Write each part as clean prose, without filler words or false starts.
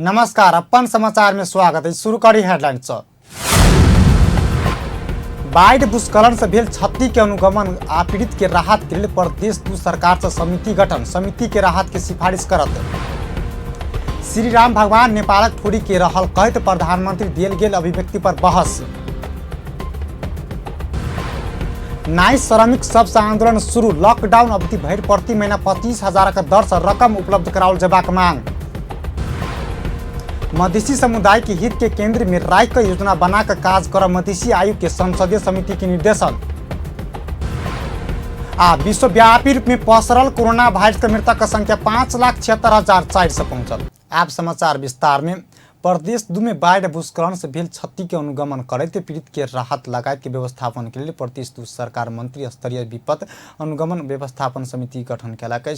नमस्कार, अपन समाचार में स्वागत है। शुरू करी हेडलाइंस। बाढ़ भूस्खलन से भेल क्षति के अनुगमन आ पीड़ित के राहत के लिए प्रदेश दू सरकार से समिति गठन, समिति के राहत के सिफारिश करत। श्री राम भगवान नेपालक ठोरी के रहल कहत प्रधानमंत्री दियल गेल अभिव्यक्ति पर बहस। नाई श्रमिक सबसे आंदोलन शुरू, लॉकडाउन अवधि भर प्रति महीना 25,000 का दर से रकम उपलब्ध कराओल जबाक मांग। मधेसी समुदाय के हित के केंद्र में राय का योजना बनाकर काज कर मधेसी आयोग के संसदीय समिति के निर्देशन। विश्वव्यापी रूप में पसरल कोरोना वायरस के मृतक का संख्या 5,76,400 से पहुंचल। आप समाचार विस्तार में। प्रदेश दू में बाढ़ भूस्खलन से भेल क्षति के अनुगमन करते पीड़ित के राहत लगायत के व्यवस्थापन के लिए प्रदेश दू सरकार मंत्री स्तरीय विपद अनुगमन व्यवस्थापन समिति गठन कैलक।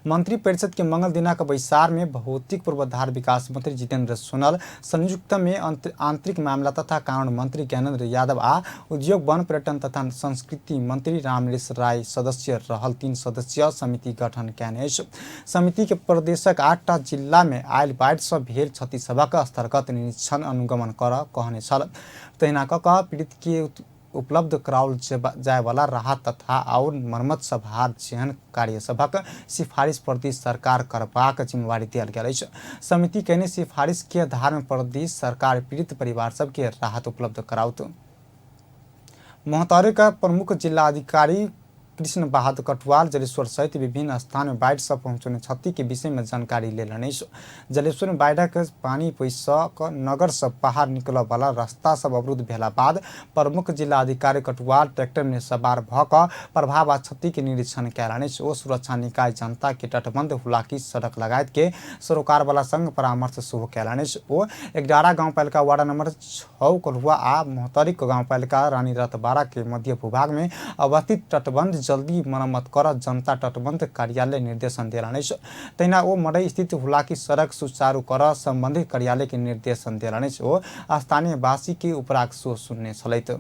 मंत्री परिषद के मंगल दिनाक बैसार में भौतिक पूर्वाधार विकास मंत्री जितेंद्र सोनल, संयुक्त में आंतरिक मामला तथा कानून मंत्री ज्ञानेंद्र यादव आ उद्योग वन पर्यटन तथा संस्कृति मंत्री रामलेश राय सदस्य रहल 3 सदस्यीय समिति गठन कैने। समिति के प्रदेशक 8 जिला में आयल बाढ़ से भेल क्षति सबक अंतर्गत निरीक्षण अनुगमन कर कहने छल। तहिना कह पीड़ित के उपलब्ध कराओल जाय वाला राहत तथा और मरम्मत सभार जेहन कार्य सभक सिफारिश प्रदेश सरकार करबाक जिम्मेवारी दिया गेल। समिति कहने सिफारिश के आधार में प्रदेश सरकार पीड़ित परिवार सबके राहत उपलब्ध कराउत। मोहतरी का प्रमुख जिला अधिकारी कृष्ण बहादुर कटवाल जलेश्वर सहित विभिन्न स्थान में बाढ़ से पहुंचने क्षति के विषय में जानकारी लेलनि। जलेश्वर में बाढ़ के पानी पैसक नगर से बाहर निकल वाला रास्ता सब अवरुद्ध भेला बाद प्रमुख जिला अधिकारी कटवाल ट्रैक्टर में सवार भक प्रभाव आ क्षति के निरीक्षण कैलनि। ओ सुरक्षा निकाय जनता के तटबंध हुलाकी सड़क लगायत के सरोकार वाला संग परामर्श शुरू कैलनि। ओ 11 गांवपालिका वार्ड नंबर 6 कलुआ आ मोहतरी गांवपालिका रानी रतबाड़ा के मध्य भूभाग में अवस्थित तटबंध जल्दी मरम्मत कर जनता तटबंध कार्यालय निर्देशन दिलाने। तहिना ओ मड़ई स्थित हुलाकी सड़क सुचारू कर संबंधित कार्यालय के निर्देशन दिलाने। ओ स्थानीय वासी के उपराग सो सुनने छलैत।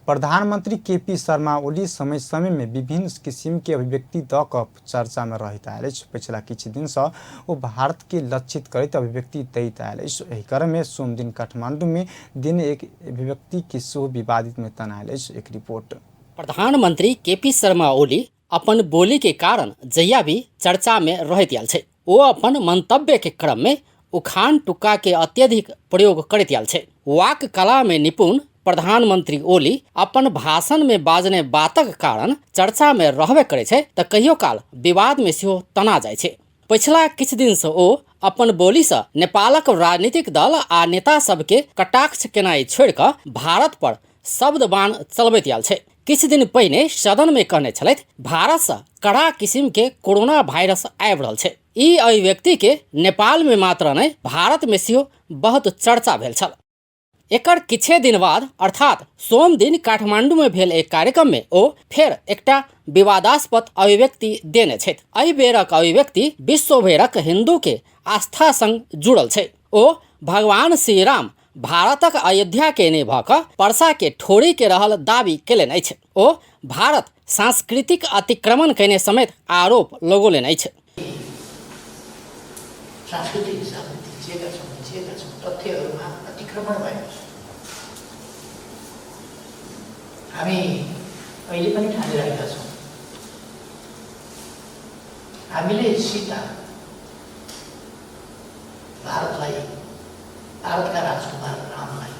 प्रधानमंत्री केपी शर्मा ओली समय समय में विभिन्न किस्म के अभिव्यक्ति द क चर्चा में रहता है। पिछला किछ दिन से वो भारत के लक्षित करते अभिव्यक्ति दैत आयल। एही क्रम में सोम दिन काठमांडू में दिन एक अभिव्यक्ति के सो विवादित में तनायल। एक रिपोर्ट। प्रधानमंत्री केपी शर्मा ओली अपन बोली के कारण जहिया भी चर्चा में रहत आयल छे। वो अपन मंतव्य के क्रम में उखान टुक्का के अत्यधिक प्रयोग करत आयल छे। वाक कला में निपुण प्रधानमंत्री ओली अपन भाषण में बाजने बातक कारण चर्चा में रहबे करे छे त कहियो काल विवाद में सेहो तना जाय छे। पिछला किछ दिन से ओ अपन बोली से नेपालक राजनीतिक दल आ नेता सबके कटाक्ष केनाई छोड़ कर भारत पर शब्द बाण चलबैत आयल छे। किछ दिन पहिने सदन में कहने छलैथ भारत से कड़ा किस्म के कोरोना वायरस आबि रहल छे। ई अभिव्यक्ति के नेपाल में मात्र नहीं भारत में सेहो बहुत चर्चा भेल छल। एकर किछे दिन बाद अर्थात सोम दिन काठमांडू में भेल एक कार्यक्रम में ओ फेर एकटा विवादास्पद अभिव्यक्ति देने छथि। एहि बेरक अभिव्यक्ति विश्व भरक हिंदू के आस्था संग जुड़ल छै। ओ भगवान श्री राम भारतक अयोध्या के ने भक परसा के ठोरी के रहल दावी केलनि अछि। ओ भारत सांस्कृतिक अतिक्रमण केने समेत आरोप लगौलनि अछि। सांस्कृतिक हिसाबले थिचेका छौँ तथ्यहरूमा अतिक्रमण भएको छ। हामी अहिले पनि ठानिरहेका छौँ हामीले सीता भारतलाई भारतका राजकुमार रामलाई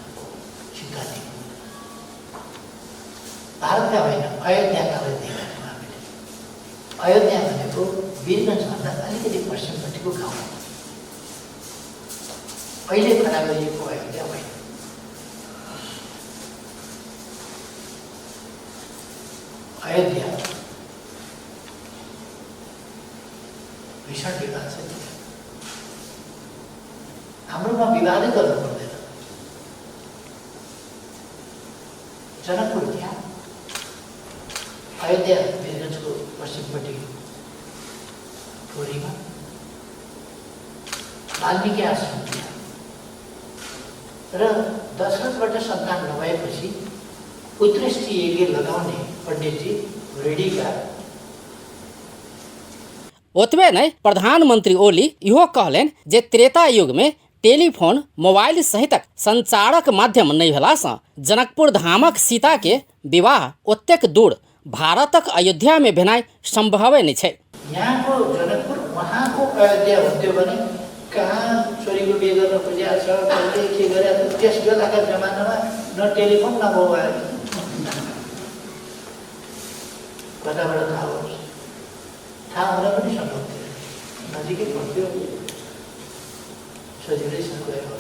सीता दियौँ। भारतका होइन अयोध्याकालाई दिएका थियौँ हामीले। अयोध्या भनेको वीरगञ्जभन्दा अलिकति पश्चिमपट्टिको गाउँ हो। अहिले खडा गरिएको अयोध्या होइन। अयोध्या भीषण विवाद छ। हाम्रोमा विवादै गर्नु पर्दैन। जनकपुर त्यहाँ, अयोध्या वीरगञ्जको पश्चिमपट्टि ठोरीमा, वाल्मीकि आश्रम त्यहाँ र दशरथबाट सन्तान नभएपछि पुत्रष्टि यज्ञ लगाउने पंडितजी रेडीका। ओतबे नहीं प्रधानमंत्री ओली इहो कहलेन जे त्रेता युग में टेलीफोन मोबाइल सहितक संचारक माध्यम नहीं भेलासँ जनकपुर धामक सीता के विवाह ओतेक दूर भारतक अयोध्या में भेनाइ सम्भवे नहीं छै। यहाँको जनकपुर उहाँको अयोध्या हुन्थ्यो भने कहाँ छोरीको बिहे गर्न खोजिया छ, कसले के गरेको छ, त्यस बेलाका जमानामा न टेलिफोन न मोबाइल, कताबाट थाहा होस्, थाहा हुन पनि सम्भव थियो, नजिकै पर्थ्यो, सजिलैसँग गयो।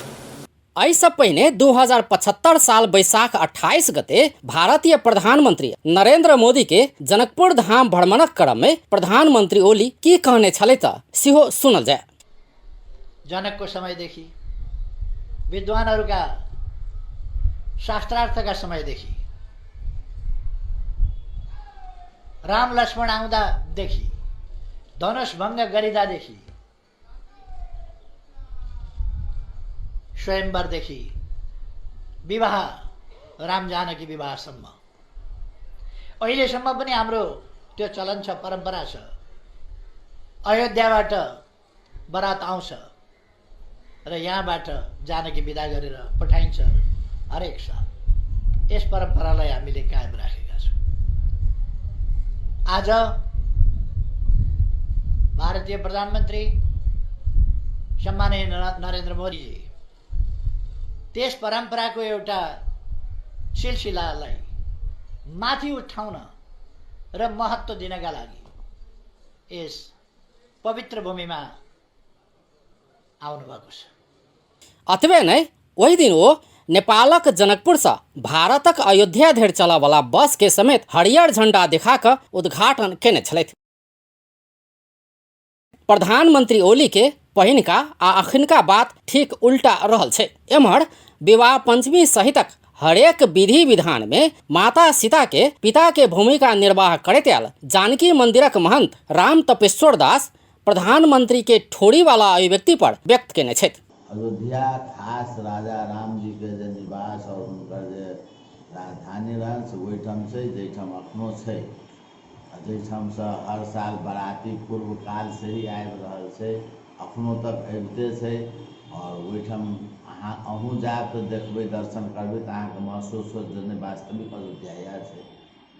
ऐसा पहिने 2075 साल वैशाख 28 गते भारतीय प्रधानमंत्री नरेंद्र मोदी के जनकपुर धाम भ्रमणक क्रम में प्रधानमंत्री ओली की कहने छले त सेहो सुनल जाय। जनकको समयदेखि विद्वानहरूका शास्त्रार्थका समयदेखि राम लक्ष्मण आउँदादेखि धनुष भङ्ग गरिदादेखि स्वयंवरदेखि विवाह राम जानकी विवाहसम्म अहिलेसम्म पनि हाम्रो त्यो चलन छ, परम्परा छ। अयोध्याबाट बरात आउँछ र यहाँबाट जानकी विदा गरेर पठाइन्छ हरेक साल। यस परम्परालाई हामीले कायम राखेका छौँ। आज भारतीय प्रधानमन्त्री सम्माननीय नरेन्द्र मोदीजी त्यस परम्पराको एउटा सिलसिलालाई माथि उठाउन र महत्त्व दिनका लागि यस पवित्र भूमिमा आउनुभएको छ। अतबे नै वही दिन वो नेपालक जनकपुर से भारतक अयोध्या धरि चलय वाला बस के समेत हरियर झंडा दिखाकर उद्घाटन केने छलथि। प्रधानमंत्री ओली के पहिनका आ अखिनका बात ठीक उल्टा रहल छै। एम्हर विवाह पंचमी सहितक हरेक विधि विधान में माता सीता के पिता के भूमिका निर्वाह करैत आयल जानकी मंदिरक महंत राम तपेश्वर दास प्रधानमंत्री के ठोड़ी वाला अभिव्यक्ति पर व्यक्त केने छथि। अयोध्या खास राजा राम जी के जे निवास और उनकर जे राजधानी रहन से ओहिठाम छै, जैठाम अखनो छै, जैठाम से हर साल बराती पूर्व काल से ही आबि रहल छै, अखनो तक अबिते छै। और ओहिठाम अहाँ अहूँ जायब तऽ देखबै, दर्शन करबै तऽ अहाँके महसूस होत जे नहि वास्तविक अयोध्या इएह छै।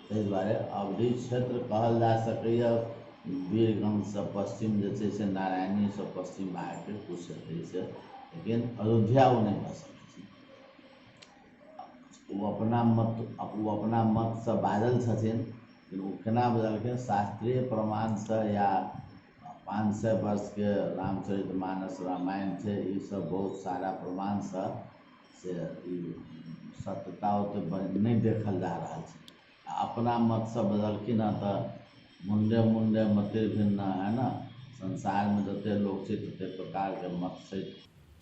ताहि दुआरे अवधि क्षेत्र कहल जा सकैए। वीरगंज से पश्चिम जे छै से नारायणी से पश्चिम भागके कुछ से, लेकिन अयोध्या वो नहीं भऽ सकै छै। वो अपना मत से बाजल छथिन, लेकिन वो केना बजलखिन शास्त्रीय प्रमाण से या 500 वर्ष के रामचरितमानस रामायण छै, ई सब बहुत सारा प्रमाण से सत्यता ओते नहीं देखल जा रहा है। अपना मत से बदलखिन हँ तऽ मुंडे मुंडे मते भिन्न है ना, संसार में जते लोग छै तते प्रकार के मत छै।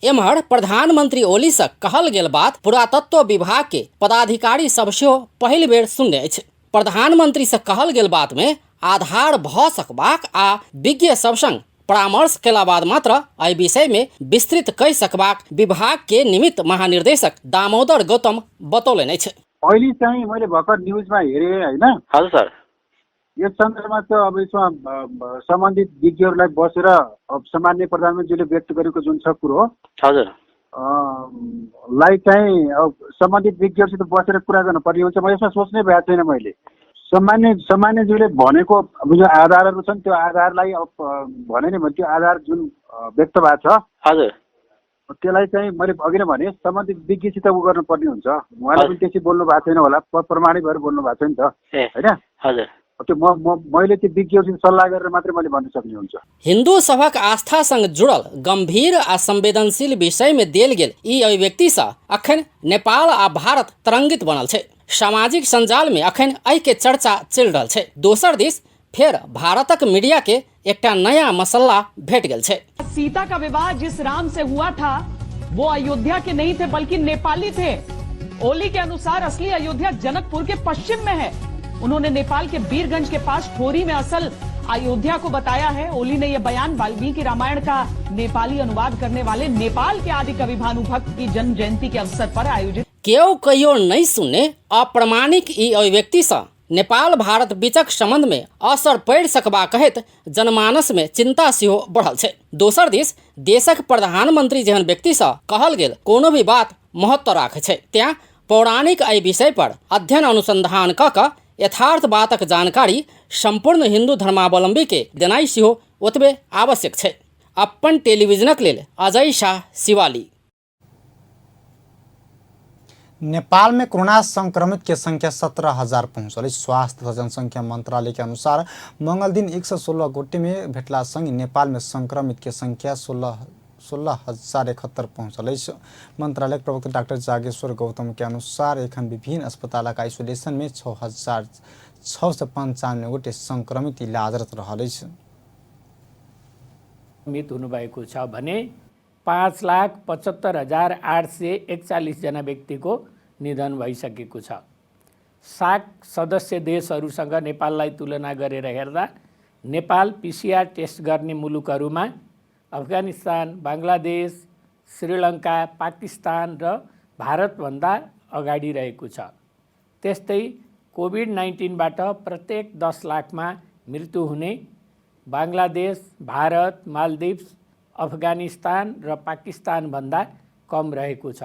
एम्हर प्रधानमंत्री ओली से कहल गेल बात पुरातत्व विभाग के पदाधिकारी सब सेहो पहिल बेर सुनने अछि। प्रधानमंत्री से कहल गेल बात में आधार भऽ सकबाक आ विज्ञ सब संग परामर्श केला बाद मात्र एहि विषय में विस्तृत कहि सकबाक विभाग के निमित्त महानिर्देशक दामोदर गौतम बतौलनि अछि। अहिले चाहिँ मैले भर्खर न्युजमा हेरेँ हैन। हजुर सर। यस सन्दर्भमा चाहिँ अब यसमा सम्बन्धित विज्ञहरूलाई बसेर अब सामान्य प्रधानमन्त्रीले व्यक्त गरेको जुन छ कुरो हजुर लाई चाहिँ अब सम्बन्धित विज्ञहरूसित बसेर कुरा गर्नुपर्ने हुन्छ। म यसमा सोच्नै भएको छैन। मैले सामान्यज्यूले भनेको जो आधारहरू छन् त्यो आधारलाई अब भने नि त्यो आधार जुन व्यक्त भएको छ हजुर त्यसलाई चाहिँ मैले अघि नै भने सम्बन्धित विज्ञसित उ गर्नुपर्ने हुन्छ। उहाँले पनि त्यसै बोल्नु भएको छैन होला, प्रमाणित भएर बोल्नु भएको छ नि त हैन। हजुर त्यो मैले त्यो विज्ञहरूसित सल्लाह गरेर मात्रै मैले भन्न सक्ने हुन्छ। हिन्दू सभक आस्था संग जुड़ल गंभीर आ संवेदनशील विषय में देल गेल ई अभिव्यक्ति से अखन नेपाल आ भारत तरंगित बनल छै। सामाजिक संजाल में अखन एहि के चर्चा चलि रहल छै। दोसर दिस फेर भारतक मीडिया के एकटा नया मसल्ला भेट गेल छै। सीता का विवाह जिस राम से हुआ था वो अयोध्या के नहीं थे बल्कि नेपाली थे। ओली के अनुसार असली अयोध्या जनकपुर के पश्चिम में है। उन्होंने नेपाल के वीरगंज के पास ठोरी में असल अयोध्या को बताया है। ओली ने यह बयान वाल्मीकि रामायण का नेपाली अनुवाद करने वाले नेपाल के आदि कवि भानुभक्त की जन्म जयंती के अवसर पर आयोजित केओ कहियो नहीं सुनने अप्रमाणिक ई अभिव्यक्ति से नेपाल भारत बीचक संबंध में असर पड़ि सकबा कहैत जनमानस में चिंता सेहो बढ़ल छै। दोसर दिस देशक प्रधानमंत्री जेहन व्यक्ति सँ कहल गेल कोनो भी बात महत्व राखै छै, त्यां पौराणिक एहि विषय पर अध्ययन अनुसंधान कऽ कऽ यथार्थ बातक जानकारी संपूर्ण हिंदू धर्मावलंबी के देनाइ सेहो ओतबे आवश्यक छै। अपन टेलीविजनक लेल अजय शाह, शिवाली। नेपाल में कोरोना संक्रमित के संख्या 17,000 पहुंचल। स्वास्थ्य तथा जनसंख्या मंत्रालय के अनुसार मंगल दिन 116 गोटे में भेटला संग नेपाल में संक्रमित के संख्या 16,071 पहुंचल। मंत्रालय के प्रवक्ता डॉक्टर जागेश्वर गौतम के अनुसार एखन विभिन्न अस्पताल का आइसोलेशन में 6,695 गोटे संक्रमित इलाजरत रहल। मृत हुनुभएको छ भने 5,75,841 जना व्यक्तिको निधन भइसकेको छ। सार्क सदस्य देशहरूसँग नेपाललाई तुलना गरेर हेर्दा नेपाल पीसीआर टेस्ट गर्ने मुलुकहरूमा अफगानिस्तान, बांग्लादेश, श्रीलङ्का, पाकिस्तान र भारतभन्दा अगाडि रहेको छ। त्यस्तै कोभिड-19बाट प्रत्येक 10 लाखमा मृत्यु हुने बांग्लादेश, भारत, मालदिप्स, अफगानिस्तान र पाकिस्तानभन्दा कम रहेको छ।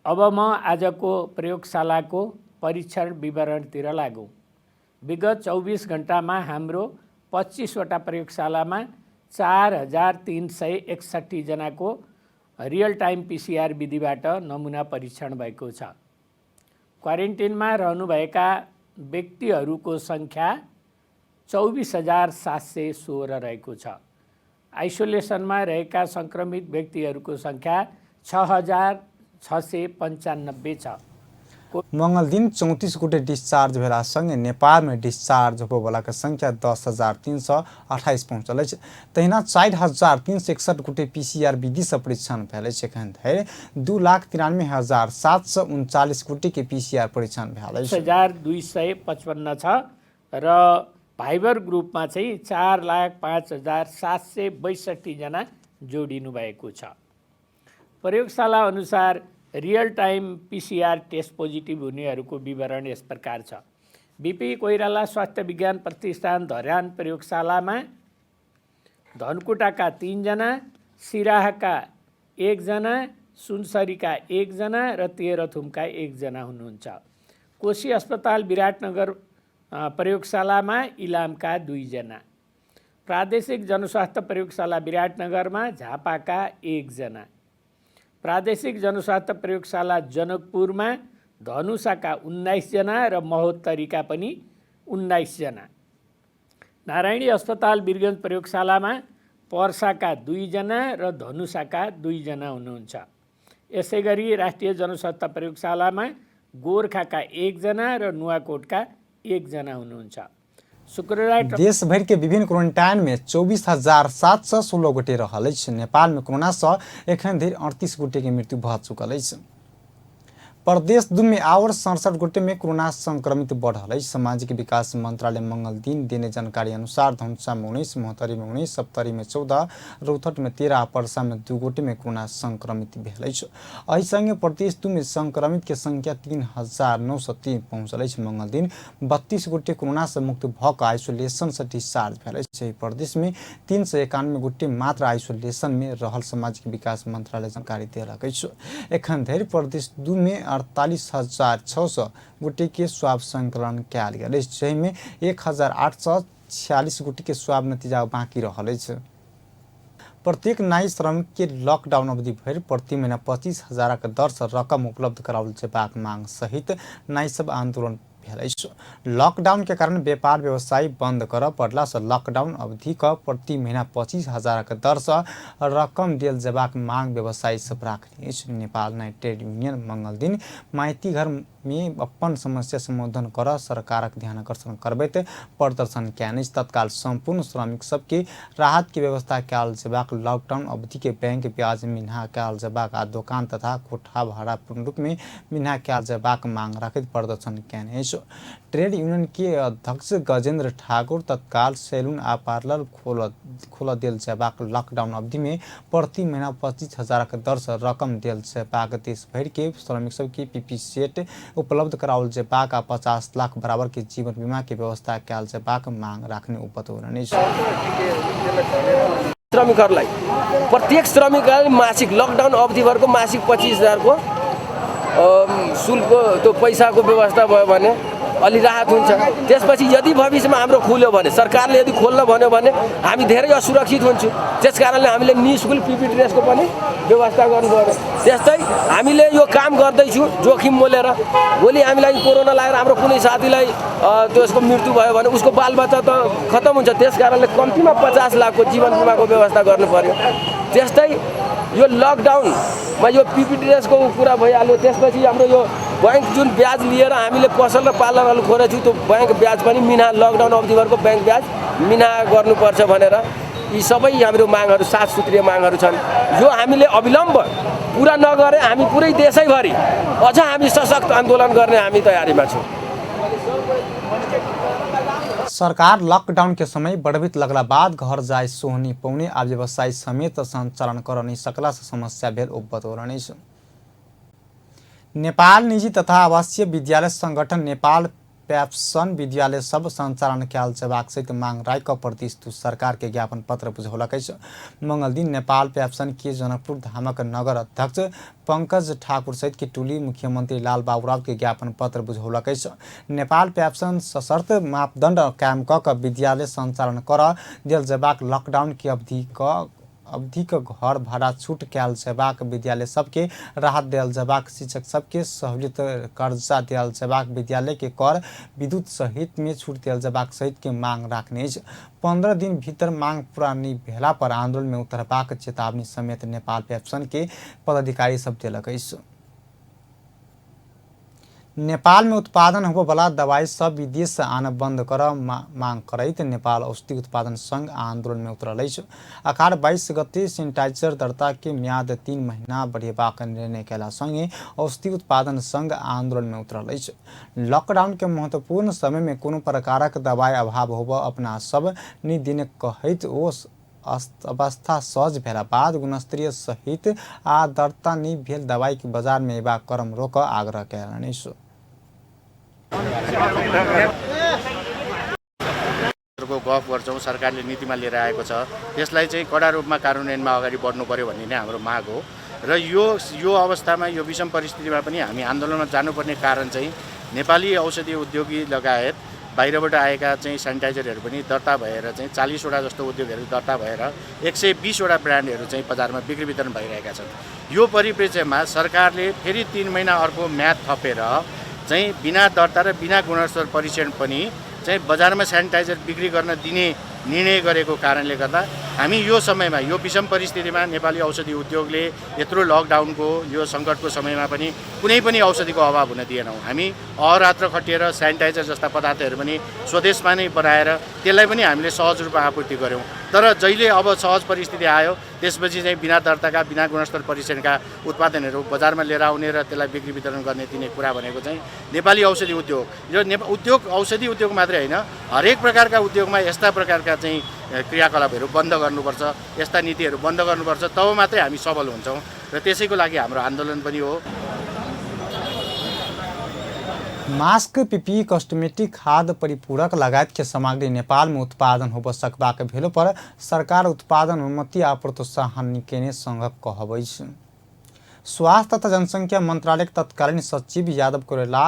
अब म आजको प्रयोगशालाको परीक्षण विवरणतिर लागौँ। विगत 24 घण्टामा हाम्रो 25 वटा प्रयोगशालामा 4,361 जनाको रियल टाइम पीसीआर विधिबाट नमुना परीक्षण भएको छ। क्वारेन्टिनमा रहनुभएका व्यक्तिहरूको सङ्ख्या 24,716 रहेको छ। आइसोलेसनमा रहेका संक्रमित व्यक्तिहरूको सङ्ख्या 6,695 छ। मंगल दिन 34 गोटे डिस्चार्ज भेला संगे नेपाल में डिस्चार्ज होबोला के संख्या 10,328 पहुंचल। तहिना 4,361 गोटे पीसीआर विधि से परीक्षण भेल। एखन धरि 2,93,739 गोटे के पीसीआर परीक्षण भेल। 1,255 छ र भाइबर ग्रुपमा चाहिँ 4,05,762 जना जोडिनु भएको छ। प्रयोगशाला अनुसार real time PCR test positive हुनेहरूको विवरण यस प्रकार छ। बीपी कोइराला स्वास्थ्य विज्ञान प्रतिष्ठान धरान प्रयोगशालामा धनकुटाका 3 जना, सिराहाका 1 जना, सुनसरीका 1 जना र तेह्रथुमका 1 जना हुनुहुन्छ। कोशी अस्पताल विराटनगर प्रयोगशालामा इलामका 2 जना, प्रादेशिक जनस्वास्थ्य प्रयोगशाला विराटनगरमा झापाका 1 जना, प्रादेशिक जनस्वास्थ्य प्रयोगशाला जनकपुरमा धनुषाका 19 जना र महोत्तरीका पनि 19 जना, नारायणी अस्पताल वीरगञ्ज प्रयोगशालामा पर्साका 2 जना र धनुषाका 2 जना हुनुहुन्छ। यसै गरी राष्ट्रिय जनस्वास्थ्य प्रयोगशालामा गोर्खाका 1 जना र नुवाकोटका 1 जना हुनुहुन्छ। शुक्रबार देशभर के विभिन्न क्वारंटाइन में 24,716 गोटे रहल। नेपाल में कोरोना से एखन धरि 38 गोटे के मृत्यु भ चुकल। प्रदेश 2 में और 67 गोटे में कोरोना संक्रमित बढ़ल। सामाजिक विकास मंत्रालय मंगल दिन देने जानकारी अनुसार धनुषा में 19, महोत्तरी में 19, सप्तरी में 14, रौतहट में 13, पर्सा में 2 गोटे में कोरोना संक्रमित भेल। एहि संगे प्रदेश 2 में संक्रमित के संख्या 3,903 पहुंचल। मंगल दिन 32 गोटे कोरोना से मुक्त भ क आइसोलेशन से डिस्चार्ज भेल। प्रदेश में 391 गोटे मात्र आइसोलेशन में रहल सामाजिक विकास मंत्रालय जानकारी देलक। एखन धरि प्रदेश 2 में 48,600 गोटे के स्वाब संकलन कयल गेल। जाहिमे 1,846 गोटे के स्वाब नतीजा बाकी रहल। प्रत्येक नाई श्रमिक के लॉकडाउन अवधि भर प्रति महीना 25,000 के दर से रकम उपलब्ध कराओल जेबाक मांग सहित नाई सब आंदोलन भेल। लॉकडाउन के कारण व्यापार व्यवसाय बंद कर पड़ला से लॉकडाउन अवधि का प्रति महीना 25,000 के दर से रकम दियल जेबाक मांग व्यवसायी सब राखने। नेपाल नाई ट्रेड यूनियन मंगल दिन माइती घर में अपन समस्या समाधान कर सरकारक ध्यान आकर्षण करबैत प्रदर्शन कयने। तत्काल संपूर्ण श्रमिक सबके राहत की व्यवस्था कयल जेबाक, लॉकडाउन अवधि के बैंक ब्याज मिन्हा कयल जेबाक आ दुकान तथा कोठा भाड़ा पूर्ण रूप में मिन्हा कयल जेबाक मांग रखैत प्रदर्शन कयने। ट्रेड यूनियन के अध्यक्ष गजेंद्र ठाकुर तत्काल सैलून आ पार्लर खोल दिल जयबाक लॉकडाउन अवधि में प्रति महीना 25,000 के दर से रकम दिल जयबाक देश भर के श्रमिक सब के पीपी सेट उपलब्ध कराओल जयबाक आ 50 लाख बराबर के जीवन बीमा के व्यवस्था कयल जयबाक मांग राख्ने उपतोरण श्रमिकहरूलाई प्रत्येक श्रमिकलाई मासिक लकडाउन अवधिभरको मासिक 25,000 को शुल्क त्यो पैसाको व्यवस्था भयो भने अलि राहत हुन्छ। त्यसपछि यदि भविष्यमा हाम्रो खुल्यो भने सरकारले यदि खोल्न भन्यो भने हामी धेरै असुरक्षित हुन्छौँ। त्यसकारणले हामीले निःशुल्क पिपी ड्रेसको पनि व्यवस्था गर्नुपर्यो। त्यस्तै हामीले यो काम गर्दैछौँ जोखिम मोलेर, भोलि हामीलाई कोरोना लागेर हाम्रो कुनै साथीलाई त्यसको मृत्यु भयो भने उसको बालबच्चा त खतम हुन्छ। त्यसकारणले कम्तीमा 50 लाखको जीवन बिमाको व्यवस्था गर्नुपर्यो। त्यस्तै यो लकडाउनमा यो पिपी ड्रेसको कुरा भइहाल्यो। त्यसपछि हाम्रो यो बैंक जुन ब्याज लिएर हामीले पसल र पार्लरहरू खोलेको छौँ त्यो बैंक ब्याज पनि मिना लकडाउन अवधिभरको बैंक ब्याज मिना गर्नुपर्छ भनेर यी सबै हाम्रो मागहरू 7 सूत्रीय मागहरू छन्। यो हामीले अविलम्ब पुरा नगरे हामी पुरै देशैभरि अझ हामी सशक्त आन्दोलन गर्ने हामी तयारीमा छौँ। सरकार लॉकडाउन के समय बढ़वित लगला बाद घर जाय सोहनी पौने आ व्यवसाय समेत संचालन कर नहीं सकला से समस्या भेल उपबतोरण। नेपाल निजी तथा आवासीय विद्यालय संगठन नेपाल पैप्सन विद्यालय सब संचालन कयल जयबाक सहित मांग राय प्रति सरकार के ज्ञापन पत्र बुझौलक। मंगल दिन नेपाल पैप्सन के जनकपुर धामक नगर अध्यक्ष पंकज ठाकुर सहित की टोली मुख्यमंत्री लाल बाबूराव के ज्ञापन पत्र बुझौलक। नेपाल पैप्सन सशर्त मापदंड कायम क विद्यालय संचालन कर दिल जयबाक लॉकडाउन की अवधि के घर भाड़ा छूट कयल जयबाक विद्यालय सबके राहत दियल जयबाक शिक्षक सबके सहूलियत कर्जा दियल जयबाक विद्यालय के कर विद्युत सहित में छूट दियल जयबाक सहित के मांग राख्ने 15 दिन भीतर मांग पूरा नहीं भेला पर आंदोलन में उतरबाक चेतावनी समेत नेपाल पैप्सन के पदाधिकारी सब दिलक। नेपाल में उत्पादन होबे वाला दवाई सब विदेश से आना बंद कर मांग करैत नेपाल औषधि उत्पादन संघ आंदोलन में उतरल। अखाड़ 22 गते सैनिटाइजर दर्ता के म्याद 3 महीना बढ़ेबाक निर्णय कयला संगे औषधि उत्पादन संघ आंदोलन में उतरल। लॉकडाउन के महत्वपूर्ण समय में कोनो प्रकारक दवाई अभाव होबे अपना सब नि दिन कहैत ओ अवस्था सहज भेला बाद गुणस्तरीय सहित आ दर्ता नहीं भेल दवाई के बाजार में एबा करम रोक आग्रह कयलनि। गफ गर्छौँ सरकारले नीतिमा लिएर आएको छ त्यसलाई चाहिँ कडा रूपमा कार्यान्वयनमा अगाडि बढ्नु पर्यो भन्ने नै हाम्रो माग हो। र यो अवस्थामा यो विषम परिस्थितिमा पनि हामी आन्दोलनमा जानुपर्ने कारण चाहिँ नेपाली औषधि उद्योगी लगायत बाहिरबाट आएका चाहिँ सेनिटाइजरहरू पनि दर्ता भएर चाहिँ 40 वटा जस्तो उद्योगहरू दर्ता भएर 120 वटा ब्रान्डहरू चाहिँ बजारमा बिक्री वितरण भइरहेका छन्। यो परिप्रेक्ष्यमा सरकारले फेरि 3 महिना अर्को म्याद थपेर चाहिँ बिना दर्ता र बिना गुणस्तर परीक्षण पनि चाहिँ बजारमा सेनिटाइजर बिक्री गर्न दिने निर्णय गरेको कारणले गर्दा हामी यो समयमा यो विषम परिस्थितिमा नेपाली औषधि उद्योगले यत्रो लकडाउनको यो सङ्कटको समयमा पनि कुनै पनि औषधिको अभाव हुन दिएनौँ। हामी अहरात्र खटिएर सेनिटाइजर जस्ता पदार्थहरू पनि स्वदेशमा नै बनाएर त्यसलाई पनि हामीले सहज रूपमा आपूर्ति गऱ्यौँ। तर जहिले अब सहज परिस्थिति आयो त्यसपछि चाहिँ बिना दर्ताका बिना गुणस्तर परीक्षणका उत्पादनहरू बजारमा लिएर आउने र त्यसलाई बिक्री वितरण गर्ने दिने कुरा भनेको चाहिँ नेपाली औषधि उद्योग यो औषधि उद्योग मात्रै होइन हरेक प्रकारका उद्योगमा यस्ता प्रकारका चाहिँ क्रियाकलापहरू बन्द गर्नुपर्छ, यस्ता नीतिहरू बन्द गर्नुपर्छ, तब मात्रै हामी सबल हुन्छौँ र त्यसैको लागि हाम्रो आन्दोलन पनि हो। मास्क पीपी कॉस्मेटिक खाद्य परिपूरक लगायत के सामग्री नेपाल में उत्पादन होब सकबाक भेलो पर सरकार उत्पादन अनुमति आ प्रोत्साहन केने संघक कहबै। स्वास्थ्य तथा जनसंख्या मंत्रालय के तत्कालीन सचिव यादव कोरेला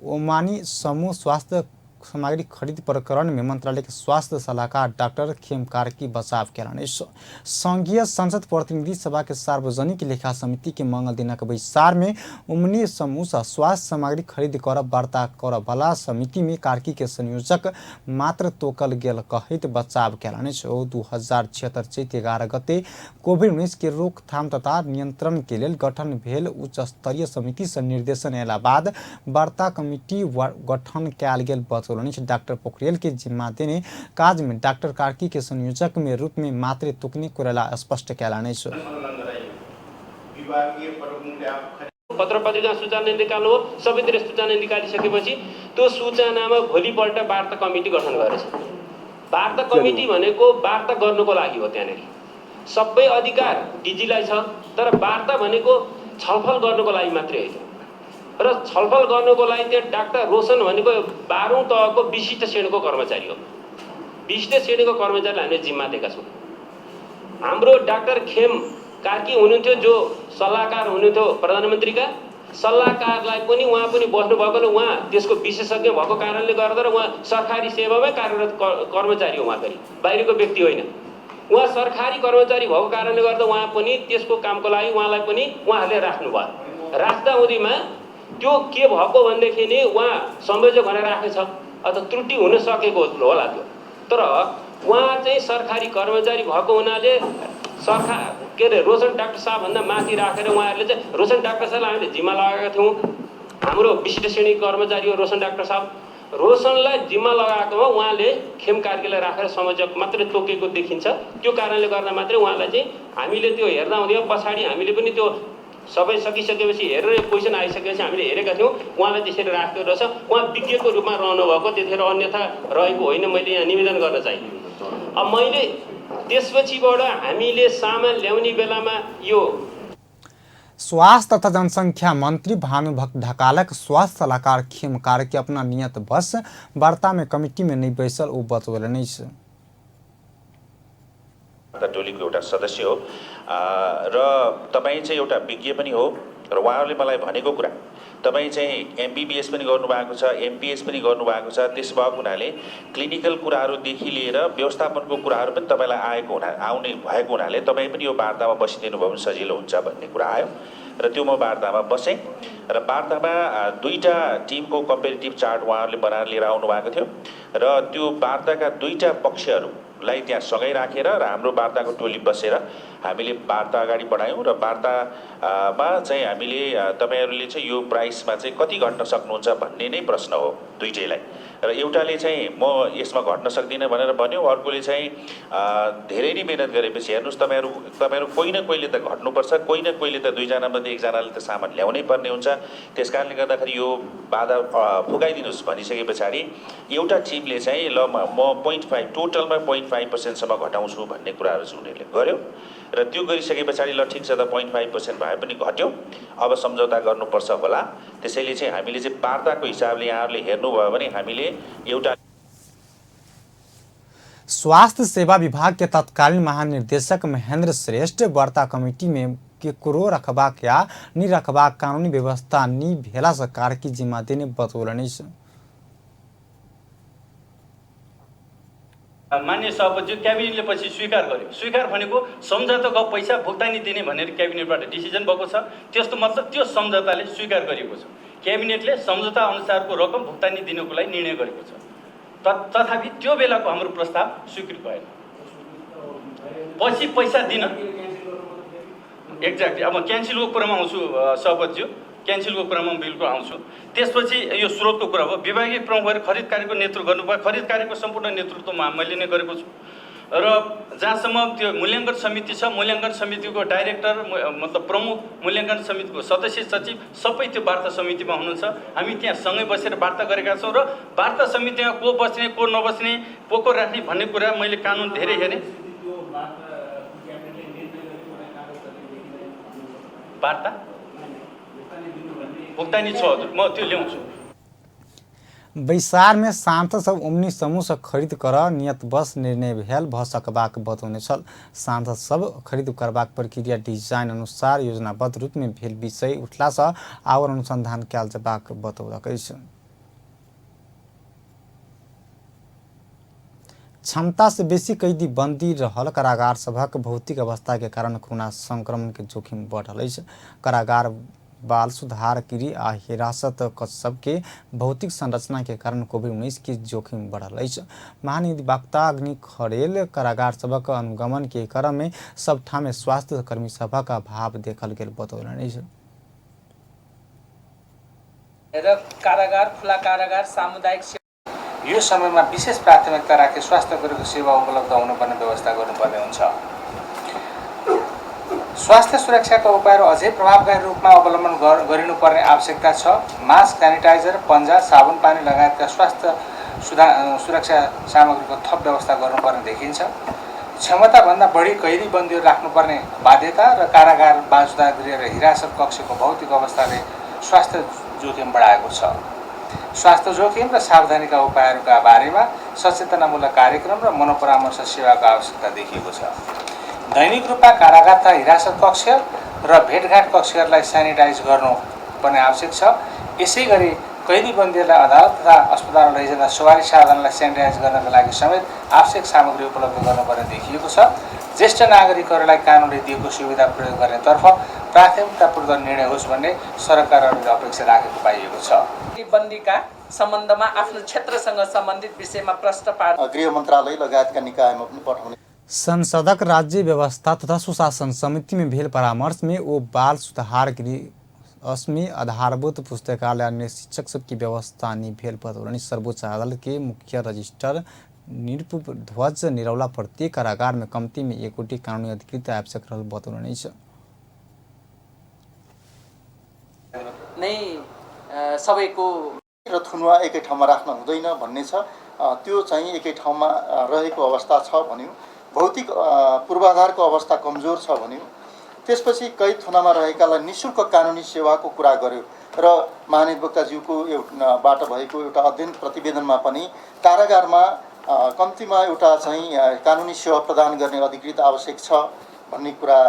ओमानी समूह स्वास्थ्य सामग्री खरीद प्रकरण में मंत्रालय के स्वास्थ्य सलाहकार डॉक्टर खेम कार्की बचाव कैलाने। संघीय संसद प्रतिनिधि सभा के सार्वजनिक लेखा समिति के मंगल दिनक बैसार में उमनी समूह स्वास्थ्य सामग्री खरीद कर वार्ता कर वाला समिति में कार्की के संयोजक मात्र तोकल गेल कहित बचाव कैलाने। 2076 चैत 11 गते कोविड-19 के रोकथाम तथा नियंत्रण के लिए गठन भेल उच्च स्तरीय समिति से निर्देशन अयला बाद वार्ता कमिटी गठन कैल गेल डॉक्टर पोखरियल के जिम्मा देने काज में डॉक्टर कार्की के संयोजक में रूप में मात्र तुकने कुरेला स्पष्ट कैलाने। पत्र पत्रिका सूचना निकाल्नु हो सबैतिर सूचना निकालिसकेपछि त्यो सूचनामा भोलिपल्ट वार्ता कमिटी गठन गरेछ। वार्ता कमिटी भनेको वार्ता गर्नुको लागि हो। त्यहाँनिर सबै अधिकार डिजीलाई छ, तर वार्ता भनेको छलफल गर्नुको लागि मात्रै होइन। र छलफल गर्नुको लागि त्यो डाक्टर रोशन भनेको 12औं तहको विशिष्ट श्रेणीको कर्मचारी हो। विशिष्ट श्रेणीको कर्मचारीलाई हामीले जिम्मा दिएका छौँ। हाम्रो डाक्टर खेम कार्की हुनुहुन्थ्यो, जो सल्लाहकार हुनुहुन्थ्यो प्रधानमन्त्रीका। सल्लाहकारलाई पनि उहाँ पनि बस्नुभएको, उहाँ त्यसको विशेषज्ञ भएको कारणले गर्दा र उहाँ सरकारी सेवामै कार्यरत कर्मचारी हो, उहाँ फेरि बाहिरको व्यक्ति होइन। उहाँ सरकारी कर्मचारी भएको कारणले गर्दा उहाँ पनि त्यसको कामको लागि उहाँलाई पनि उहाँहरूले राख्नुभयो। राख्दा हुँदैमा त्यो के भएको भनेदेखि नि उहाँ संयोजक भनेर राखेछ अथवा त्रुटि हुन सकेको होला त्यो। तर उहाँ चाहिँ सरकारी कर्मचारी भएको हुनाले सरकार के अरे रोशन डाक्टर साहबभन्दा माथि राखेर उहाँहरूले चाहिँ रोशन डाक्टर साहबलाई हामीले जिम्मा लगाएका थियौँ। हाम्रो विशिष्ट श्रेणी कर्मचारी हो रोशन डाक्टर साहब। रोशनलाई जिम्मा लगाएकोमा उहाँले खेम कार्कीलाई राखेर संयोजक मात्रै तोकेको देखिन्छ। त्यो कारणले गर्दा मात्रै उहाँलाई चाहिँ हामीले त्यो हेर्दा हुँदै पछाडि हामीले पनि त्यो सबै सकिसकेपछि हेरेर क्वेसन आइसकेपछि हामीले हेरेका थियौँ उहाँलाई त्यसरी राखेको रहेछ। उहाँ विज्ञको रूपमा रहनुभएको, त्यतिखेर अन्यथा रहेको होइन। मैले यहाँ निवेदन गर्न चाहे। अब मैले त्यसपछिबाट हामीले सामान ल्याउने बेलामा यो स्वास्थ्य तथा जनसंख्या मंत्री भानुभक्त ढकालक स्वास्थ्य सलाहकार खेम कार्की अपना नियत बस वार्ता में कमिटी में नहीं बैसल वो बतौले नहीं छ। टोलीको एउटा सदस्य हो र तपाईँ चाहिँ एउटा विज्ञ पनि हो र उहाँहरूले मलाई भनेको कुरा तपाईँ चाहिँ एमबीबीएस पनि गर्नुभएको छ, एमपीएस पनि गर्नुभएको छ। त्यस भएको हुनाले क्लिनिकल कुराहरूदेखि लिएर व्यवस्थापनको कुराहरू पनि तपाईँलाई आउने भएको हुनाले तपाईँ पनि यो वार्तामा बसिदिनु भयो भने सजिलो हुन्छ भन्ने कुरा आयो र त्यो म वार्तामा बसेँ र वार्तामा दुईटा टिमको कम्पेरिटिभ चार्ट उहाँहरूले बनाएर लिएर आउनु भएको थियो र त्यो वार्ताका दुईटा पक्षहरूलाई त्यहाँ सँगै राखेर र हाम्रो वार्ताको टोली बसेर हामीले वार्ता अगाडि बढायौँ र वार्तामा चाहिँ हामीले तपाईँहरूले चाहिँ यो प्राइसमा चाहिँ कति घट्न सक्नुहुन्छ भन्ने नै प्रश्न हो दुईटैलाई। र एउटाले चाहिँ म यसमा घट्न सक्दिनँ भनेर भन्यो, अर्कोले चाहिँ धेरै नै मेहनत गरेपछि हेर्नुहोस् तपाईँहरू कोही न कोहीले त घट्नुपर्छ, कोही न कोहीले त दुईजना मध्ये एकजनाले त सामान ल्याउनै पर्ने हुन्छ। त्यस कारणले गर्दाखेरि यो बाधा फुकाइदिनुहोस् भनिसके पछाडि एउटा टिमले चाहिँ ल म 0.5 टोटलमा 0.5% घटाउँछु भन्ने कुराहरू चाहिँ उनीहरूले गर्यो र त्यो गरिसके पछाडि ल ठिक छ त 0.5% भए पनि घट्यो, अब सम्झौता गर्नुपर्छ होला। त्यसैले चाहिँ हामीले चाहिँ वार्ताको हिसाबले यहाँहरूले हेर्नुभयो भने हामीले एउटा स्वास्थ्य सेवा विभाग के तत्कालीन महानिर्देशक महेंद्र श्रेष्ठ वार्ता कमेटी में केकरो रखबाक या नि रखबाक कानूनी व्यवस्था नि भेला से कार्की जिम्मा देने बतौलनि छ। मान्य सभापति क्याबिनेटले पछि स्वीकार गर्यो। स्वीकार भनेको सम्झौताको पैसा भुक्तानी दिने भनेर क्याबिनेटबाट डिसिजन भएको छ। त्यस्तो मतलब त्यो सम्झौताले स्वीकार गरिएको छ। क्याबिनेटले सम्झौता अनुसारको रकम भुक्तानी दिनको लागि निर्णय गरेको छ। तथापि त्यो बेलाको हाम्रो प्रस्ताव स्वीकृत भएन। पछि पैसा दिन एक्ज्याक्टली अब क्यान्सलको कुरामा आउँछु सभापतिज्यू, क्यान्सलको कुरामा बिल्कुल आउँछु। त्यसपछि यो स्रोतको कुरा हो। विभागीय प्रमुखहरू खरिद कार्यको नेतृत्व गर्नुभयो। खरिद कार्यको सम्पूर्ण नेतृत्व मैले नै गरेको छु र जहाँसम्म त्यो मूल्याङ्कन समिति छ, मूल्याङ्कन समितिको डाइरेक्टर मतलब प्रमुख, मूल्याङ्कन समितिको सदस्य सचिव सबै त्यो वार्ता समितिमा हुनुहुन्छ। हामी त्यहाँ सँगै बसेर वार्ता गरेका छौँ र वार्ता समितिमा को बस्ने को नबस्ने, को राख्ने भन्ने कुरा मैले कानुन धेरै हेरेँ। वार्ता भुक्तानी छ हजुर, म त्यो ल्याउँछु। बैसार में सांसद सब ओमनी समूह से खरीद कर नियत बस निर्णय भेल भ सकबाक बतौने छल। सांसद सब खरीद करबाक प्रक्रिया डिजाइन अनुसार योजनाबद्ध रूप में भेल विषय उठला से और अनुसंधान कयल जबाक बतौलकै छ। क्षमता से बेसी कैदी बंदी रहल कारागार सभक भौतिक अवस्था के कारण कोरोना संक्रमण के जोखिम बढ़ल अछि। कारागार बाल सुधार गृह आ हिरासत कस्सब के भौतिक संरचना के कारण कोविड-19 के जोखिम बढ़ल अछि। महानिदेशक अग्नि खड़ेल कारागार सबक अनुगमन के क्रम में सब ठाम स्वास्थ्य कर्मी सबक अभाव देखल गेल बतौलनि अछि। कारागार खुला कारागार सामुदायिक यो समयमा विशेष प्राथमिकता राखे स्वास्थ्यकर्मीको सेवा उपलब्ध हुनुपर्ने व्यवस्था गर्नुपर्ने हुन्छ। स्वास्थ्य सुरक्षाका उपायहरू अझै प्रभावकारी रूपमा अवलम्बन गरिनुपर्ने आवश्यकता छ। मास्क, सेनिटाइजर, पन्जा, साबुन पानी लगायतका स्वास्थ्य सुरक्षा सामग्रीको थप व्यवस्था गर्नुपर्ने देखिन्छ। क्षमताभन्दा बढी कैदी बन्दीहरू राख्नुपर्ने बाध्यता र कारागार, बाँझुदा गृह र हिरासत कक्षको भौतिक अवस्थाले स्वास्थ्य जोखिम बढाएको छ। स्वास्थ्य जोखिम र सावधानीका उपायहरूका बारेमा सचेतनामूलक कार्यक्रम र मनोपरामर्श सेवाको आवश्यकता देखिएको छ। दैनिक रूपमा कारागार तथा हिरासत कक्ष र भेटघाट कक्षहरूलाई सेनिटाइज गर्नुपर्ने आवश्यक छ। यसै गरी कैदी बन्दीहरूलाई अदालत तथा अस्पतालमा लैजाँदा सवारी साधनलाई सेनिटाइज गर्नका लागि समेत आवश्यक सामग्री उपलब्ध गर्नुपर्ने देखिएको छ। ज्येष्ठ नागरिकहरूलाई कानुनले दिएको सुविधा प्रयोग गर्नेतर्फ प्राथमिकतापूर्वक निर्णय होस् भन्ने सरकारहरूले अपेक्षा राखेको पाइएको छ। बन्दीका सम्बन्धमा आफ्नो क्षेत्रसँग सम्बन्धित विषयमा प्रश्न पार्न गृह मन्त्रालय लगायतका निकायमा पनि पठाउने। संसदक राज्य व्यवस्था तथा सुशासन समिति में भेल परामर्श में वो बाल सुधार गृह अस्मी आधारभूत पुस्तकालय अन्य शिक्षक सबकी व्यवस्था नहीं भेल बतौलनी। सर्वोच्च अदालत के मुख्य रजिस्टर निरपूप ध्वज निरौला प्रत्येक कारागार में कम्ती में 1 कोटी कानूनी अधिकृत आवश्यक रहल बतौलनी छ। सबैको र थुनुवा एकै ठाउँमा राख्न हुँदैन भन्ने छ। त्यो चाहिँ एकै ठाउँमा रहेको अवस्था छ भन्यो। भौतिक पूर्वाधारको अवस्था कमजोर छ भन्यो। त्यसपछि कैद थुनामा रहेकालाई निःशुल्क कानुनी सेवाको कुरा गर्यो र महाधिवक्ताज्यूको बाट भएको एउटा अध्ययन प्रतिवेदनमा पनि कारागारमा कम्तीमा एउटा चाहिँ कानुनी सेवा प्रदान गर्ने अधिकृत आवश्यक छ भन्ने कुरा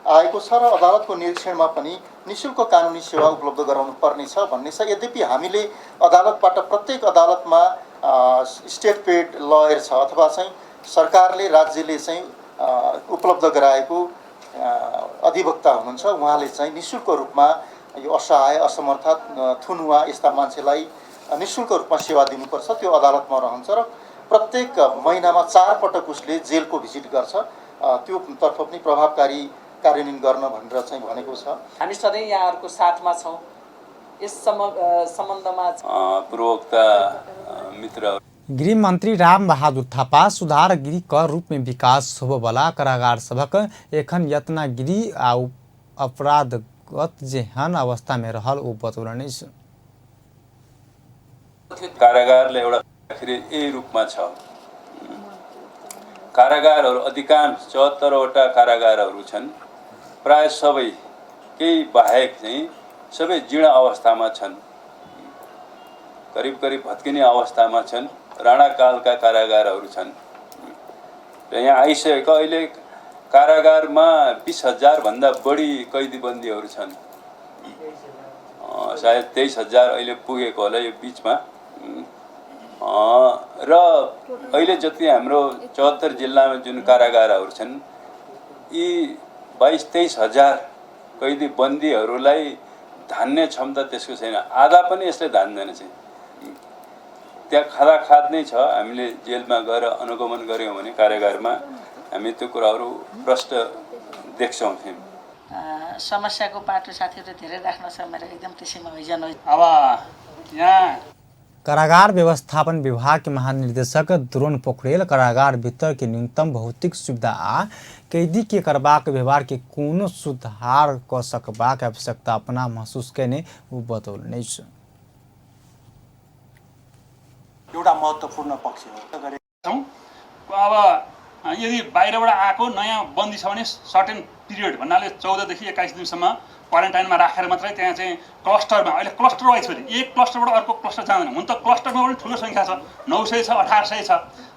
आएको छ र अदालतको निरीक्षणमा पनि निःशुल्क कानुनी सेवा उपलब्ध गराउनु पर्ने छ भन्ने छ। यद्यपि हामीले अदालतबाट प्रत्येक अदालतमा स्टेट पेड लयर छ अथवा चाहिँ सरकारले राज्यले चाहिँ उपलब्ध गराएको अधिवक्ता हुनुहुन्छ। उहाँले चाहिँ निःशुल्क रूपमा यो असहाय, असमर्थ, थुनुवा यस्ता मान्छेलाई निःशुल्क रूपमा सेवा दिनुपर्छ। त्यो अदालतमा रहन्छ र प्रत्येक महिनामा 4 पटक उसले जेलको भिजिट गर्छ। त्यो तर्फ पनि प्रभावकारी कार्यान्वयन गर्न भनेर चाहिँ भनेको छ। हामी सधैँ यहाँहरूको साथमा छौँ। यस सम्बन्धमा पूर्वोक्ता मित्र गृह मंत्री राम बहादुर थापा सुधार गृह का रूप में विकास होबला कारागार सबक एखन यतना गृह आ अपराधगत जेहन अवस्था में रहल ओ बतौलनी छ। कारागारले एउटा यही रूपमा छ। कारागारहरू अधिकांश 74 वटा कारागारहरू छन्। प्राय सबै केही बाहेक चाहिँ सबै जीर्ण अवस्थामा छन्। करिब करिब भत्किने अवस्थामा छन्। राणाकालका कारागारहरू छन् र यहाँ आइसकेका अहिले कारागारमा 20,000 भन्दा बढी कैदी बन्दीहरू छन्। सायद 23,000 अहिले पुगेको होला यो बीचमा। र अहिले जति हाम्रो 74 जिल्लामा जुन कारागारहरू छन् यी 22-23,000 कैदी बन्दीहरूलाई धान्ने क्षमता त्यसको छैन। आधा पनि यसले धान्दैन चाहिँ। त्यहाँ खादाखाद नै छ। हामीले जेलमा गएर अनुगमन गऱ्यौँ भने कारागारमा हामी त्यो कुराहरू प्रष्ट देख्छौँ। समस्याको पाटो साथीहरू धेरै राख्न छ मेरो एकदम त्यसैमा हैजान। अब यहाँ कारागार व्यवस्थापन विभाग के महानिर्देशक द्रोण पोखरेल कारागार भीतर के न्यूनतम भौतिक सुविधा आ कैदी के करबाक व्यवहार के कोनो सुधार क सकबाक आवश्यकता अपना महसूस करने वो बतौलने छ। एउटा महत्त्वपूर्ण पक्ष हो। अब यदि बाहिरबाट आएको नयाँ बन्दी छ भने सर्टेन पिरियड भन्नाले 14 देखि 21 दिनसम्म क्वारेन्टाइनमा राखेर मात्रै त्यहाँ चाहिँ क्लस्टरमा अहिले क्लस्टर वाइज पनि एक क्लस्टरबाट अर्को क्लस्टर जाँदैन। हुन त क्लस्टरमा पनि ठुलो सङ्ख्या छ, 900 छ, 1800 छ।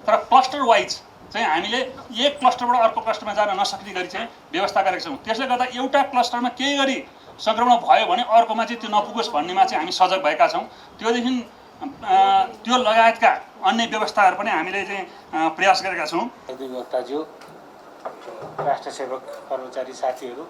तर क्लस्टर वाइज चाहिँ हामीले एक क्लस्टरबाट अर्को क्लस्टरमा जान नसक्ने गरी चाहिँ व्यवस्था गरेका छौँ। त्यसले गर्दा एउटा क्लस्टरमा केही गरी सङ्क्रमण भयो भने अर्कोमा चाहिँ त्यो नपुगोस् भन्नेमा चाहिँ हामी सजग भएका छौँ। त्योदेखि त्यो लगायतका अन्य व्यवस्थाहरू पनि हामीले चाहिँ प्रयास गरेका छौँ। अधिवक्ताज्यू, राष्ट्र सेवक कर्मचारी साथीहरू,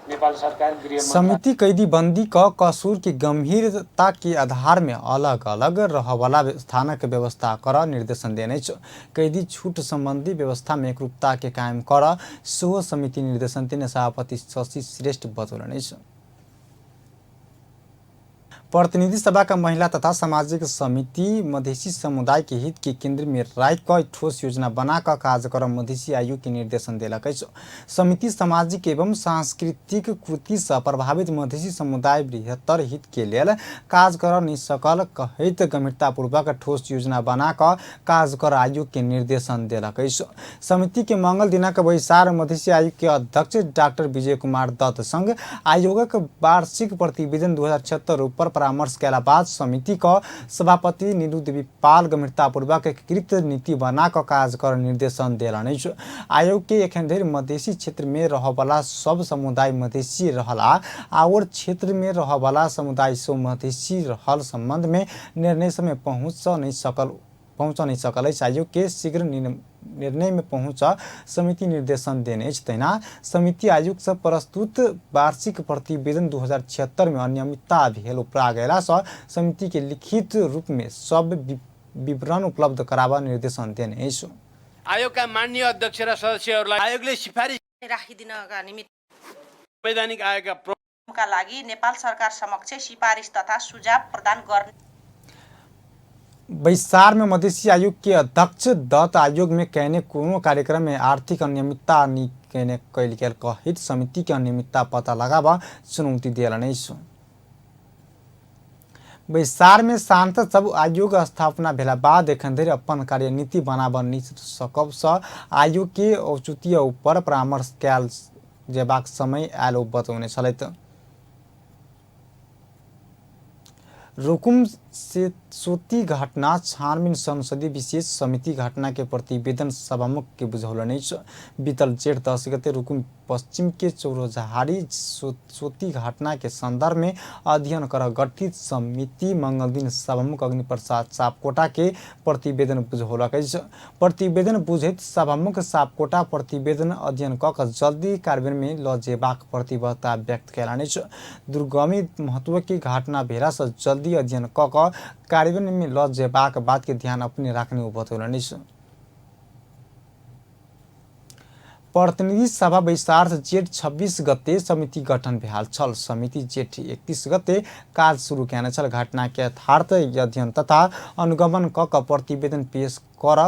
नेपाल सरकार गृह समिति कैदी बंदी का कसूर की गंभीरता के आधार में अलग अलग रहवाला स्थान के व्यवस्था कर निर्देशन देने छ। कैदी छूट संबंधी व्यवस्था में एकरूपता के कायम कर सो समिति निर्देशन देने सभापति शशि श्रेष्ठ बतौलने छ। प्रतिनिधि सभा का महिला तथा सामाजिक समिति मधेसी समुदाय के हित के केंद्र में राखि ठोस योजना बनाकर कार्यक्रम मधेसी आयोग के निर्देशन दिलक। समिति सामाजिक एवं सांस्कृतिक कुर्ति से प्रभावित मधेसी समुदाय बृहत्तर हित के लेल काज कर नहीं सकल कहत गंभीरतापूर्वक ठोस योजना बनाकर काज कर आयोग के निर्देशन दिलक। समिति के मंगल दिनक बैसार मधेसी आयोग के अध्यक्ष डॉक्टर विजय कुमार दत्त संग आयोगक वार्षिक प्रतिवेदन 2076 ऊपर परामर्श के बाद समिति का सभापति नीलू देवी पाल गंभीरतापूर्वक एकीकृत नीति बनाकर काज कर निर्देशन दिलन। आयोग के एखन धरि मधेसी क्षेत्र में रहवाला सब समुदाय मधेसी रहला और क्षेत्र में रहवाला समुदाय सो मधेसी रहल संबंध में निर्णय समय पहुँच नहीं सकल। आयोग के शीघ्र निर्णय में पहुँच समिति निर्देशन देने तेना समिति आयोग से प्रस्तुत वार्षिक प्रतिवेदन 2076 में अनियमितता भेल उपरा गैला से समिति के लिखित रूप में सब विवरण उपलब्ध करावा निर्देशन देने। आयोगका माननीय अध्यक्ष र सदस्यहरूलाई आयोगले सिफारिस राखिदिनका निमित्त संवैधानिक आयोगका लागि नेपाल सरकार समक्ष सिफारिस तथा सुझाव प्रदान गर्ने। बैसार में मधेसी आयोग के अध्यक्ष दत्त आयोग में कहने कोनो कार्यक्रम में आर्थिक अनियमितता कहने कैल गेल कहित समिति के अनियमितता पता लगावा चुनौती दिलन। बैसार में सांसद सब आयोग स्थापना भेला बाद एखन धरि अपन कार्यनीति बनाबा नहीं सकब से आयोग के औचित्य ऊपर परामर्श कयल जेबाक समय आयल बतौने छलैथ। रुकुम से सोती घटना छानबीन संसदीय विशेष समिति घटना के प्रतिवेदन सभामुख के बुझौलन। बीतल जेठ 10 गते रुकुम पश्चिम के चौरोजहारी सोती घटना के संदर्भ में अध्ययन कर गठित समिति मंगल दिन सभामुख अग्नि प्रसाद सापकोटा के प्रतिवेदन बुझौलक। प्रतिवेदन बुझैत सभामुख सापकोटा प्रतिवेदन अध्ययन कऽ जल्दी कार्यान्वयन में ल जेबाक प्रतिबद्धता व्यक्त कयलनि। दुर्गमी महत्व की घटना भेला से जल्दी अध्ययन कऽ कार्यान्वयन में ल जेबाक बात के ध्यान अपने राख्ने बतौलनि। प्रतिनिधि सभा बैसार जेठ 26 गते समिति गठन भेल छल। समिति जेठ 31 गते काज शुरू कयने छल। घटना के यथार्थ अध्ययन तथा अनुगमन कऽ प्रतिवेदन पेश कर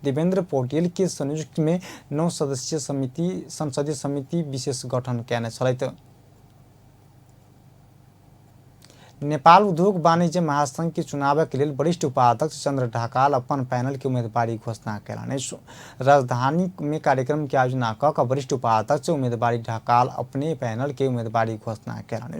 देवेंद्र पौडेल के संयुक्त में 9 सदस्यीय संसदीय समिति विशेष गठन कयने छलैथ। नेपाल उद्योग वाणिज्य महासंघ के चुनाव के लिए वरिष्ठ उपाध्यक्ष चंद्र ढकाल अपन पैनल की उम्मीदवारी घोषणा कैलाने। राजधानी में कार्यक्रम की आयोजना कऽ वरिष्ठ उपाध्यक्ष उम्मीदवारी ढकाल अपने पैनल के उम्मीदवारी घोषणा कैलाने।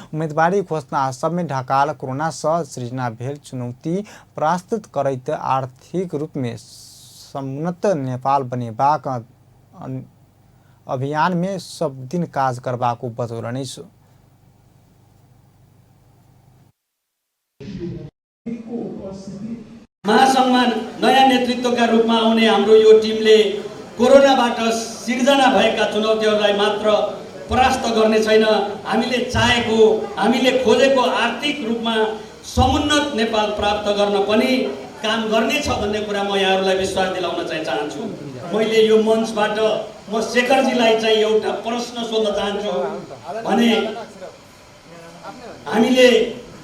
उम्मीदवारी घोषणा सब में ढकाल कोरोना से सृजना भेल चुनौती प्रस्तुत करैत आर्थिक रूप में समुन्नत नेपाल बनेबाक अभियान में सब दिन काज करबाक बतौलनि। महासंघमा नयाँ नेतृत्वका रूपमा आउने हाम्रो यो टिमले कोरोनाबाट सिर्जना भएका चुनौतीहरूलाई मात्र परास्त गर्ने छैन, हामीले चाहेको हामीले खोजेको आर्थिक रूपमा समुन्नत नेपाल प्राप्त गर्न पनि काम गर्नेछ भन्ने कुरा म यहाँहरूलाई विश्वास दिलाउन चाहिँ चाहन्छु। मैले यो मञ्चबाट म शेखरजीलाई चाहिँ एउटा प्रश्न सोध्न चाहन्छु भने हामीले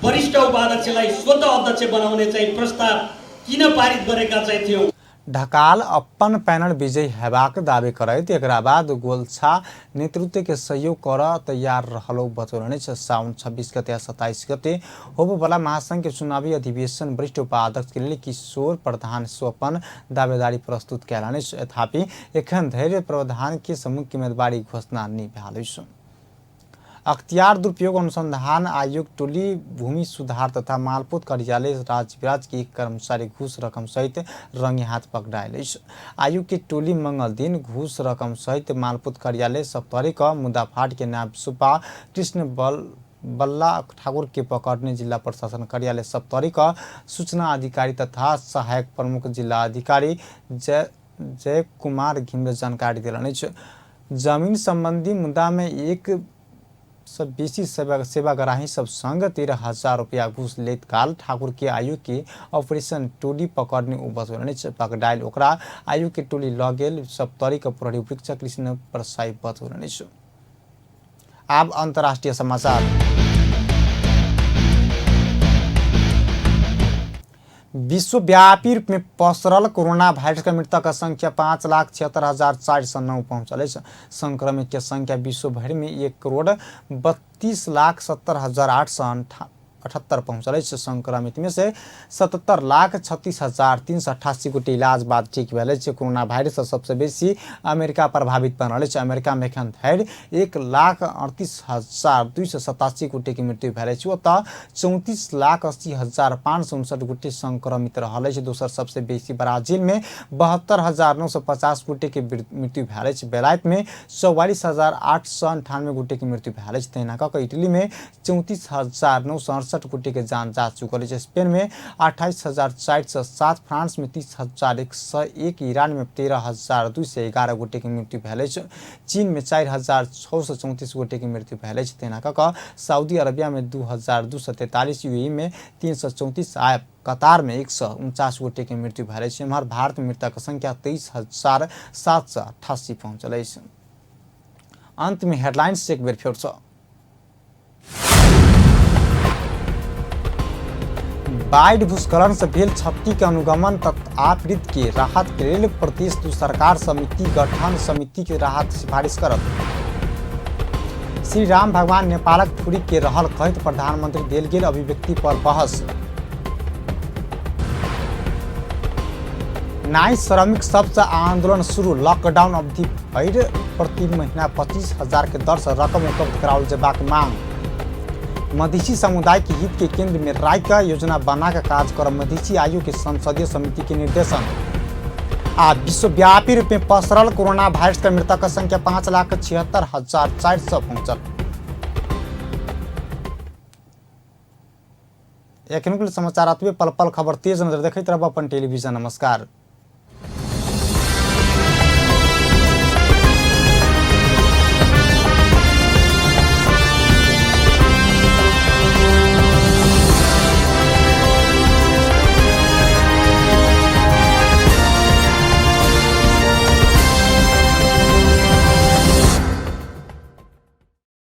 वरिष्ठ उपाध्यक्षलाई स्वतः अध्यक्ष बनाउने चाहिँ प्रस्ताव किन पारित गरेका चाहिँ थियौं। ढकाल अपन पैनल विजयी हेबाक दावी करैत एकरा बाद गोलछा नेतृत्व के सहयोग कर तैयार रहलो बतौलनि। साउन 26 गते 27 गते होबोवाला महासंघ के चुनावी अधिवेशन वरिष्ठ उपाध्यक्ष के लिए किशोर प्रधान अपन दावेदारी प्रस्तुत कैलानि। तथापि एखन धरि प्रधान के समूह की उम्मीदवारी घोषणा नहीं भेल। अख्तियार दुरुपयोग अनुसंधान आयोग टोली भूमि सुधार तथा मालपोत कार्यालय राजविराज के कर्मचारी घूस रकम सहित रंगे हाथ पकड़ायल। आयोग के टोली मंगल दिन घूस रकम सहित मालपोत कार्यालय सप्तरी का मुद्दाफाट के नायब सुपा कृष्ण बल्ला ठाकुर के पकड़ने जिला प्रशासन कार्यालय सप्तरी का सूचना अधिकारी तथा सहायक प्रमुख जिला अधिकारी जय कुमार घिम्रे जानकारी दिलाने। जमीन संबंधी मुद्दा में एक सब बेसी सेवाग्राही सब संग 13,000 रुपया घूस लेत काल ठाकुर के आयोग के ऑपरेशन टोली पकड़ने बतौलनि। पकड़ायल ओकरा आयोग के टोली ल गेल सप्तरी का प्रहरी वृक्ष कृष्ण प्रसाई बतौलनि। अब अंतर्राष्ट्रीय समाचार। विश्वव्यापी रूप में पसरल कोरोना वायरस का मृतक का संख्या 5,76,409 पहुँचल। संक्रमित के संख्या विश्व भर में 1,32,70,878 पहुँचल। संक्रमित में से 77,36,388 गोटे इलाज बाद ठीक भेल। कोरोना वायरस सबसे बेसी अमेरिका प्रभावित बनल। अमेरिका में एखन धरि 1,38,287 गोटे की मृत्यु भेल। ओतऽ 34,80,559 गोटे संक्रमित रहल। दोसर सबसे बेसी ब्राजील में 72,950 गोटे की मृत्यु भेल। बेलायत में 44,898 गोटे की मृत्यु भेल। तहिना कऽ इटली में 34,968 गोटे के जान जा चुकल। स्पेन में 28,407, फ्रांस में 30,101, ईरान में 13,211 गोटे की मृत्यु भेल। चीन में 4,634 गोटे की मृत्यु भेल। तेना कऽ सऊदी अरबिया में 2,243, यूएई में 334, कतार में 149 गोटे की मृत्यु भेल। एम्हर भारत में मृतक संख्या 23,788 पहुँचल। अंत में हेडलाइंस एक बेर फेर से। बाढ़ भूस्खलन से भेल क्षति के अनुगमन तथा पीड़ित के राहत के लिए प्रदेश सरकार समिति गठन। समिति के राहत सिफारिश करत। श्री राम भगवान नेपालक थुरी के रहल कहत प्रधानमंत्री देल गेल अभिव्यक्ति पर बहस। नाई श्रमिक सबसे आंदोलन शुरू। लॉकडाउन अवधि भर प्रति महीना 25,000 के दर से रकम उपलब्ध कराओल जेबाक मांग। मधेसी समुदाय के हित के केंद्र में राय का योजना बना का कार्य कर मधेसी आयोग के संसदीय समिति के निर्देशन। विश्वव्यापी रूप में पसरल कोरोना वायरस का मृतक संख्या 5,76,400 पहुंचल। एक समाचार पल पल खबर तेज नजर देखते रहब अपन टेलीविजन। नमस्कार।